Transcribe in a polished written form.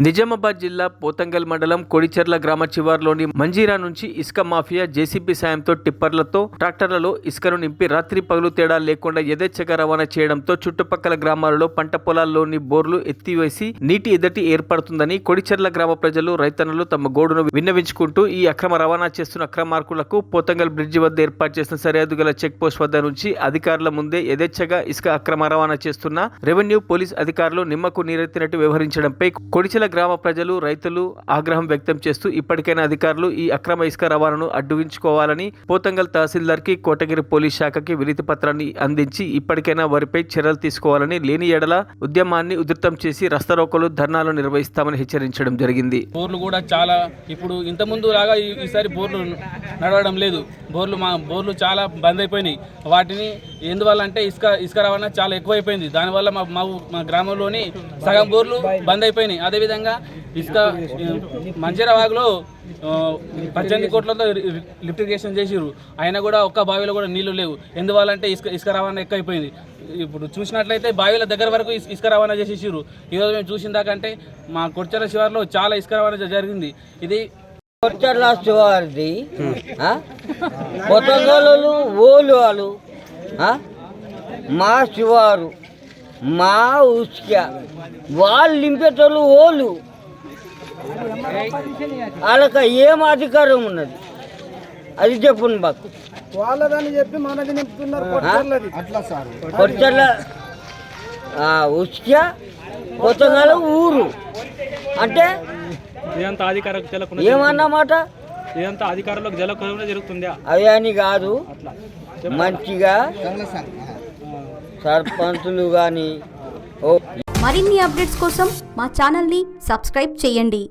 నిజామాబాద్ జిల్లా పోతంగల్ మండలం కొడిచెర్ల గ్రామ శివార్లోని మంజీరా నుంచి ఇసుక మాఫియా జేసీబీ సాయంతో టిప్పర్లతో ట్రాక్టర్లలో ఇసుకను నింపి రాత్రి పగలు తేడా లేకుండా యథేచ్ఛగా రవాణా చేయడంతో చుట్టుపక్కల గ్రామాలలో పంట పొలాల్లోని బోర్లు ఎత్తివేసి నీటి ఎద్దటి ఏర్పడుతుందని కొడిచెర్ల గ్రామ ప్రజలు రైతన్నలు తమ గోడును విన్నవించుకుంటూ ఈ అక్రమ రవాణా చేస్తున్న అక్రమార్కులకు పోతంగల్ బ్రిడ్జి వద్ద ఏర్పాటు చేసిన సరిహద్దు గల చెక్ పోస్ట్ వద్ద నుంచి అధికారుల ముందే యథేచ్ఛగా ఇసుక అక్రమ రవాణా చేస్తున్న రెవెన్యూ పోలీస్ అధికారులు నిమ్మకు నీరెత్తినట్టు వ్యవహరించడంపై కొడిచెర్ల గ్రామ ప్రజలు రైతులు ఆగ్రహం వ్యక్తం చేస్తూ ఇప్పటికైనా అధికారులు ఈ అక్రమ ఇసుక రవాణాను అడ్డుగించుకోవాలని పోతంగల్ తహసీల్దార్ కి కోటగిరి పోలీస్ శాఖకి వినతి పత్రాన్ని అందించి ఇప్పటికైనా వారిపై చర్యలు తీసుకోవాలని లేని ఎడల ఉద్యమాన్ని ఉధృతం చేసి రస్తారోకోలు ధర్నాలు నిర్వహిస్తామని హెచ్చరించడం జరిగింది. బోర్లు కూడా చాలా ఇప్పుడు ఇంత ముందు లాగా ఈసారి బోర్లు నడవడం లేదు. బోర్లు చాలా బంద్ అయిపోయినాయి. వాటిని ఎందువల్ల అంటే ఇసుక రవాణా చాలా ఎక్కువైపోయింది. దానివల్ల మా గ్రామంలోని సగం బోర్లు బంద్ అయిపోయినాయి. అదేవిధంగా ఇసుక మంజీరా వాగులో 18 కోట్లతో లిఫ్ట్ ఇరిగేషన్ చేసిర్రు. అయినా కూడా ఒక్క బావిలో కూడా నీళ్లు లేవు. ఎందువల్ల అంటే ఇసుక రవాణా ఎక్కువైపోయింది. ఇప్పుడు చూసినట్లయితే బావిల దగ్గర వరకు ఇసుక రవాణా చేసేసారు. ఈరోజు మేము చూసిన దాకంటే మా కొడిచెర్ల శివారులో చాలా ఇసుక రవాణా జరిగింది. ఇది కొడిచెర్ల శివారుది కొత్తగోళ్ళు ఓలు వాళ్ళు మా శివారు మా ఉసుక వాళ్ళు నింపేటోళ్ళు ఓళ్ళు వాళ్ళకి ఏం అధికారం ఉన్నది అది చెప్పు మాకు. వాళ్ళదని చెప్పి మనది నింపుతున్నారు. కొడిచెర్ల ఉసుక కొత్తగోళ్ళ ఊరు అంటే ఏమన్నమాట అవి అని కాదు. మంచిగా సర్పంచులు కానీ మరిన్ని అప్డేట్స్ కోసం మా ఛానల్ని సబ్స్క్రైబ్ చేయండి.